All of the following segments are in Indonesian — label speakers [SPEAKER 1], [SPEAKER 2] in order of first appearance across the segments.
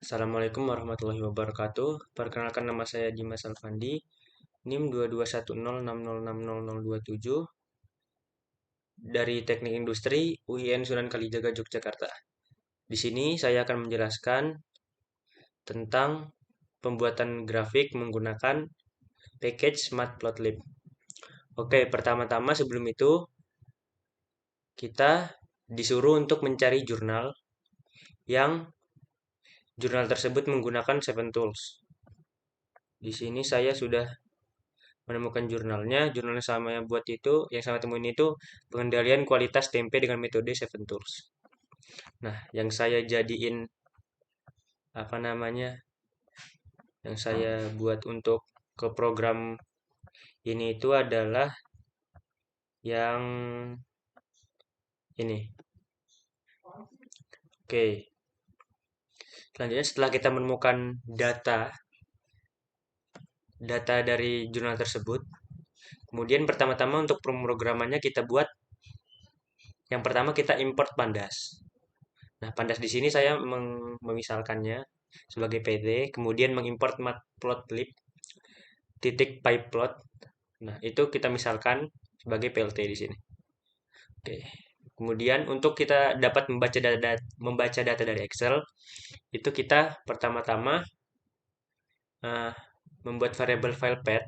[SPEAKER 1] Assalamualaikum warahmatullahi wabarakatuh. Perkenalkan nama saya Dimas Alfandi, NIM 2210606027 dari Teknik Industri UIN Sunan Kalijaga Yogyakarta. Di sini saya akan menjelaskan tentang pembuatan grafik menggunakan package Matplotlib. Oke, pertama-tama sebelum itu kita disuruh untuk mencari jurnal tersebut menggunakan Seven Tools. Di sini saya sudah menemukan jurnalnya. Jurnal yang saya buat itu, yang saya temuin itu pengendalian kualitas tempe dengan metode Seven Tools. Nah, yang saya jadiin apa namanya, yang saya buat untuk ke program ini itu adalah yang ini. Oke, selanjutnya setelah kita menemukan data dari jurnal tersebut, kemudian pertama-tama untuk pemrogramannya kita buat yang pertama kita import pandas. Nah, pandas di sini saya memisalkannya sebagai PD, kemudian mengimport matplotlib titik pyplot. Nah, itu kita misalkan sebagai PLT di sini. Oke. Kemudian untuk kita dapat membaca data dari Excel, itu kita pertama-tama uh, membuat variabel file path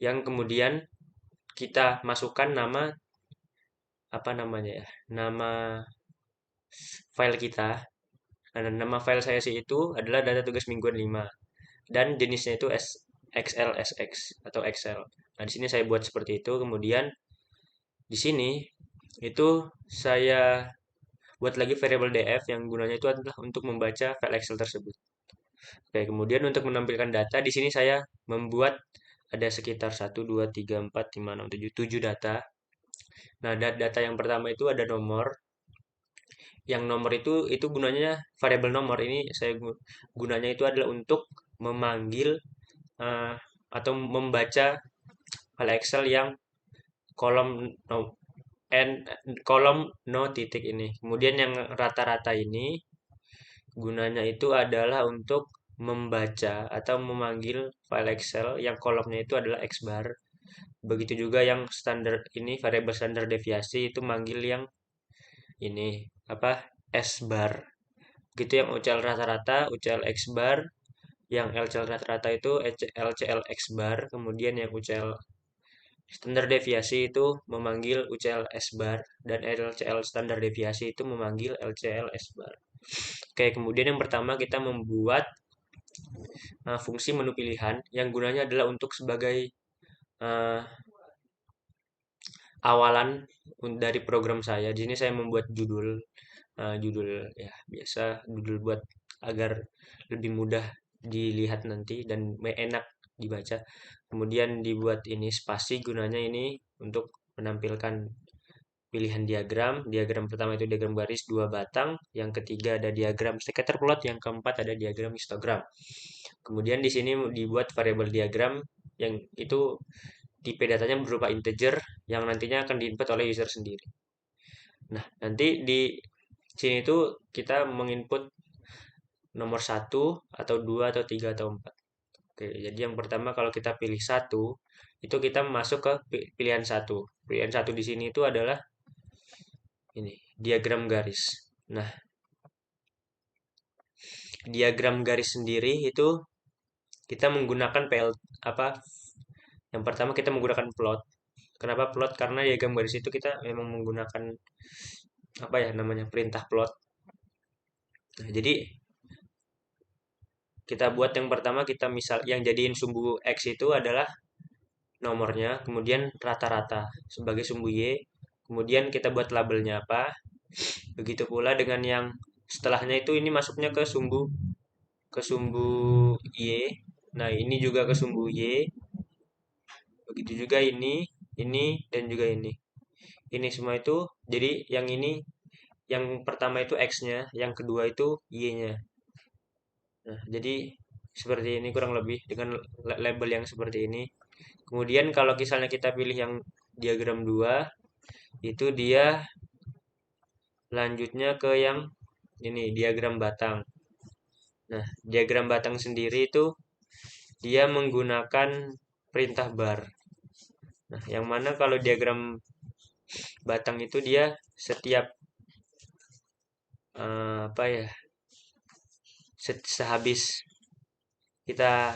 [SPEAKER 1] yang kemudian kita masukkan nama apa namanya ya, nama file kita. Nah, nama file saya sih itu adalah data tugas mingguan 5 dan jenisnya itu XLSX atau Excel. Nah, di sini saya buat seperti itu. Kemudian di sini itu saya buat lagi variabel df yang gunanya itu adalah untuk membaca file Excel tersebut. Oke, kemudian untuk menampilkan data di sini saya membuat ada sekitar 1 2 3 4 5 6 7 data. Nah, data yang pertama itu ada nomor. Yang nomor itu gunanya variabel nomor ini saya gunanya itu adalah untuk memanggil uh, atau membaca file Excel yang kolom no, n kolom no titik ini. Kemudian yang rata-rata ini gunanya itu adalah untuk membaca atau memanggil file Excel yang kolomnya itu adalah X bar. Begitu juga yang standar ini variabel standar deviasi itu manggil yang ini apa S bar. Begitu yang UCL rata-rata, UCL X bar, yang LCL rata-rata itu LCL X bar, kemudian yang UCL standar deviasi itu memanggil UCL S bar dan LCL standar deviasi itu memanggil LCL S bar. Oke, kemudian yang pertama kita membuat fungsi menu pilihan yang gunanya adalah untuk sebagai uh, awalan dari program saya. Di sini saya membuat judul ya biasa judul buat agar lebih mudah dilihat nanti dan enak dibaca. Kemudian dibuat ini spasi gunanya ini untuk menampilkan pilihan diagram. Diagram pertama itu diagram garis 2 batang, yang ketiga ada diagram scatter plot, yang keempat ada diagram histogram. Kemudian di sini dibuat variabel diagram yang itu tipe datanya berupa integer yang nantinya akan diinput oleh user sendiri. Nah, nanti di sini tuh kita menginput nomor 1 atau 2 atau 3 atau 4. Oke, jadi yang pertama kalau kita pilih 1, itu kita masuk ke pilihan 1. Pilihan 1 di sini itu adalah ini, diagram garis. Nah, diagram garis sendiri itu kita menggunakan apa? Yang pertama kita menggunakan plot. Kenapa plot? Karena diagram garis itu kita memang menggunakan apa ya namanya perintah plot. Nah, jadi kita buat yang pertama kita misal yang jadiin sumbu X itu adalah nomornya, kemudian rata-rata sebagai sumbu Y, kemudian kita buat labelnya apa. Begitu pula dengan yang setelahnya itu ini masuknya ke sumbu Y. Nah, ini juga ke sumbu Y. Begitu juga ini dan juga ini. Ini semua itu jadi yang ini yang pertama itu X-nya, yang kedua itu Y-nya. Nah, jadi seperti ini kurang lebih dengan label yang seperti ini. Kemudian kalau misalnya kita pilih yang diagram 2, itu dia lanjutnya ke yang ini diagram batang. Nah, diagram batang sendiri itu dia menggunakan perintah bar. Nah, yang mana kalau diagram batang itu dia setiap apa ya, sehabis kita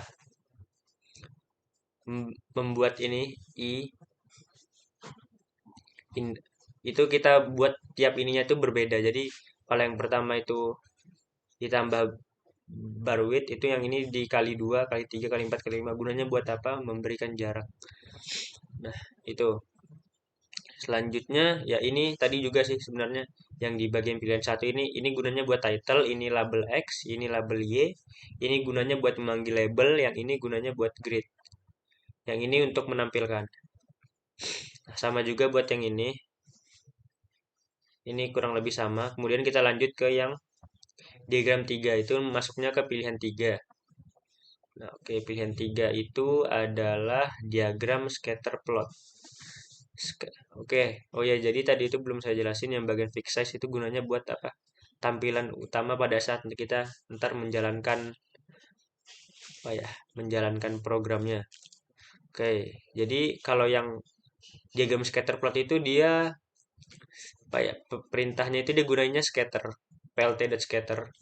[SPEAKER 1] membuat ini in- itu kita buat tiap ininya itu berbeda. Jadi kalau yang pertama itu ditambah bar width, itu yang ini dikali 2 kali 3 kali 4 kali 5, gunanya buat apa? Memberikan jarak. Nah, itu. Selanjutnya ya ini tadi juga sih sebenarnya yang di bagian pilihan satu ini gunanya buat title, ini label X, ini label Y, ini gunanya buat memanggil label, yang ini gunanya buat grid. Yang ini untuk menampilkan. Nah, sama juga buat yang ini. Ini kurang lebih sama. Kemudian kita lanjut ke yang diagram 3 itu masuknya ke pilihan 3. Nah, oke, pilihan 3 itu adalah diagram scatter plot. Oke, oh ya, jadi tadi itu belum saya jelasin yang bagian fixed size itu gunanya buat apa? Tampilan utama pada saat kita ntar menjalankan apa ya? Menjalankan programnya. Oke, jadi kalau yang diagram scatter plot itu dia apa ya? Perintahnya itu dia gunanya scatter, plt.scatter.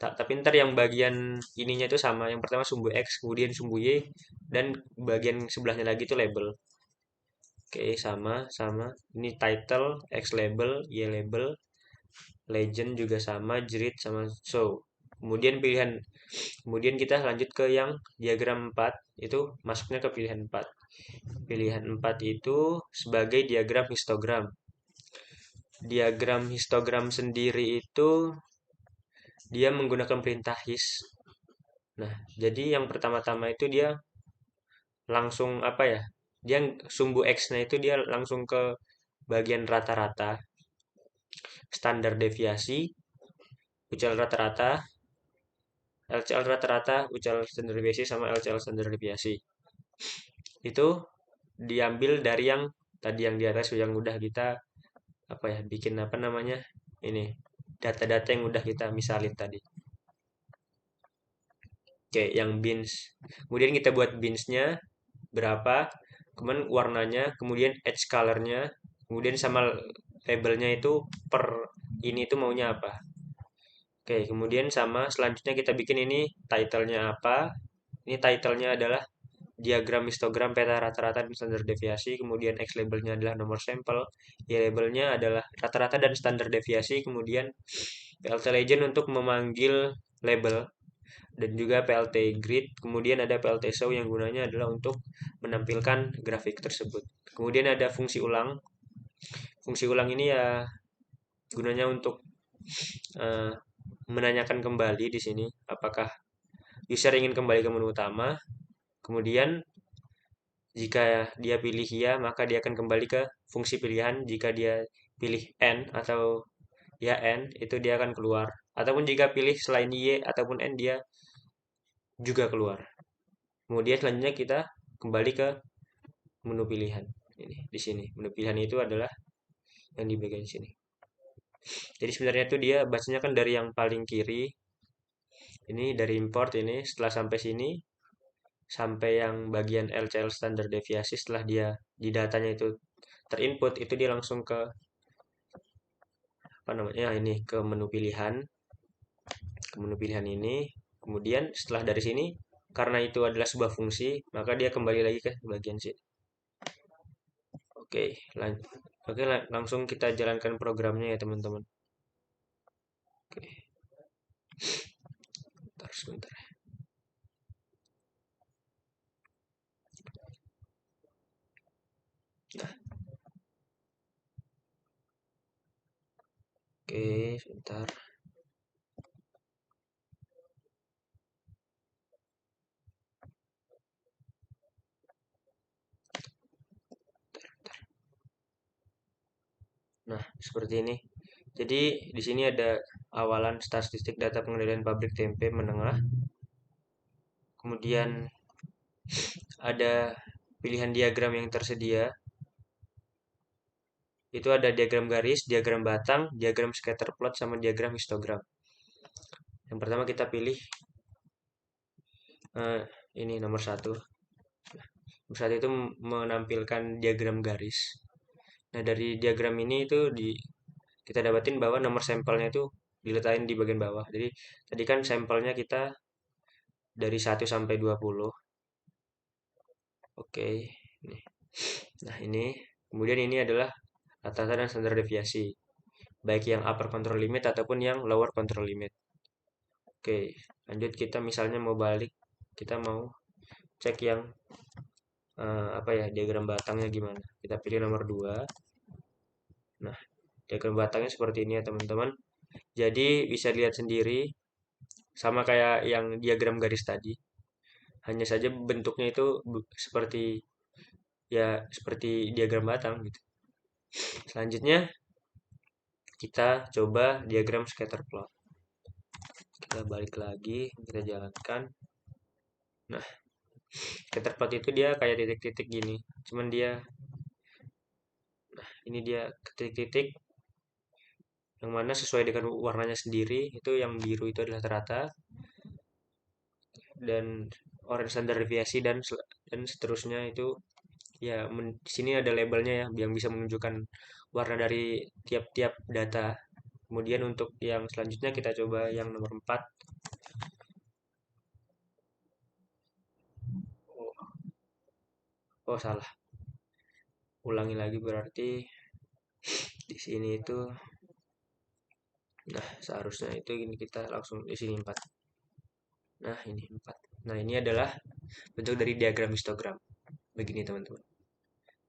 [SPEAKER 1] Tapi ntar yang bagian ininya itu sama. Yang pertama sumbu X, kemudian sumbu Y, dan bagian sebelahnya lagi itu label. Oke, sama. Ini title, X label, Y label, legend juga sama, grid sama show. Kemudian kita lanjut ke yang diagram 4, itu masuknya ke pilihan 4. Pilihan 4 itu sebagai diagram histogram. Diagram histogram sendiri itu dia menggunakan perintah his. Nah, jadi yang pertama-tama itu dia langsung apa ya? Dia sumbu X-nya itu dia langsung ke bagian rata-rata, standar deviasi, ucal rata-rata, LCL rata-rata, ucal standar deviasi sama LCL standar deviasi. Itu diambil dari yang tadi yang di atas yang udah kita apa ya, bikin apa namanya? Ini data-data yang udah kita misalin tadi. Oke, yang bins. Kemudian kita buat binsnya berapa, kemudian warnanya, kemudian edge colornya, kemudian sama labelnya itu per ini itu maunya apa. Oke, kemudian sama selanjutnya kita bikin ini title-nya apa. Ini title-nya adalah diagram histogram peta rata-rata dan standar deviasi, kemudian X labelnya adalah nomor sampel, Y labelnya adalah rata-rata dan standar deviasi, kemudian PLT legend untuk memanggil label, dan juga PLT grid, kemudian ada PLT show yang gunanya adalah untuk menampilkan grafik tersebut. Kemudian ada fungsi ulang. Fungsi ulang ini ya gunanya untuk uh, menanyakan kembali di sini apakah user ingin kembali ke menu utama. Kemudian jika dia pilih ya, maka dia akan kembali ke fungsi pilihan. Jika dia pilih N atau ya N, itu dia akan keluar. Ataupun jika pilih selain Y ataupun N, dia juga keluar. Kemudian selanjutnya kita kembali ke menu pilihan. Ini di sini. Menu pilihan itu adalah yang di bagian sini. Jadi sebenarnya itu dia bacanya kan dari yang paling kiri. Ini dari import ini setelah sampai sini sampai yang bagian LCL standar deviasi, setelah dia di datanya itu terinput, itu dia langsung ke apa namanya ini ke menu pilihan ini. Kemudian setelah dari sini karena itu adalah sebuah fungsi, maka dia kembali lagi ke bagian sini. Oke, langsung kita jalankan programnya ya teman-teman. Oke, sebentar. Nah, oke, sebentar. Nah, seperti ini. Jadi di sini ada awalan statistik data pengendalian pabrik tempe menengah. Kemudian ada pilihan diagram yang tersedia. Itu ada diagram garis, diagram batang, diagram scatter plot, sama diagram histogram. Yang pertama kita pilih eh, ini nomor satu. Nomor satu itu menampilkan diagram garis. Nah, dari diagram ini itu kita dapatin bahwa nomor sampelnya itu diletakkan di bagian bawah. Jadi tadi kan sampelnya kita dari 1 sampai 20. Oke. Nih. Nah, ini kemudian ini adalah rata-rata dan standar deviasi, baik yang upper control limit ataupun yang lower control limit. Oke, lanjut kita misalnya mau balik, kita mau cek yang apa ya, diagram batangnya gimana. Kita pilih nomor 2. Nah, diagram batangnya seperti ini ya teman-teman. Jadi bisa lihat sendiri sama kayak yang diagram garis tadi. Hanya saja bentuknya itu seperti ya seperti diagram batang gitu. Selanjutnya kita coba diagram scatter plot. Kita balik lagi, kita jalankan. Nah, scatter plot itu dia kayak titik-titik gini. Cuman dia, ini dia titik-titik yang mana sesuai dengan warnanya sendiri. Itu yang biru itu adalah rata, dan orange standar deviasi, dan seterusnya itu ya di sini ada labelnya ya yang bisa menunjukkan warna dari tiap-tiap data. Kemudian untuk yang selanjutnya kita coba yang nomor 4. Oh, oh salah. Ulangi lagi berarti di sini itu, nah seharusnya itu ini kita langsung di sini 4. Nah, ini 4. Nah, ini adalah bentuk dari diagram histogram. Begini teman-teman.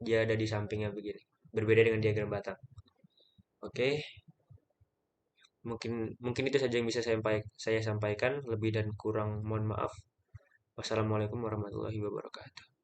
[SPEAKER 1] Dia ada di sampingnya begini. Berbeda dengan diagram batang. Oke, mungkin mungkin itu saja yang bisa saya sampaikan. Lebih dan kurang mohon maaf. Wassalamualaikum warahmatullahi wabarakatuh.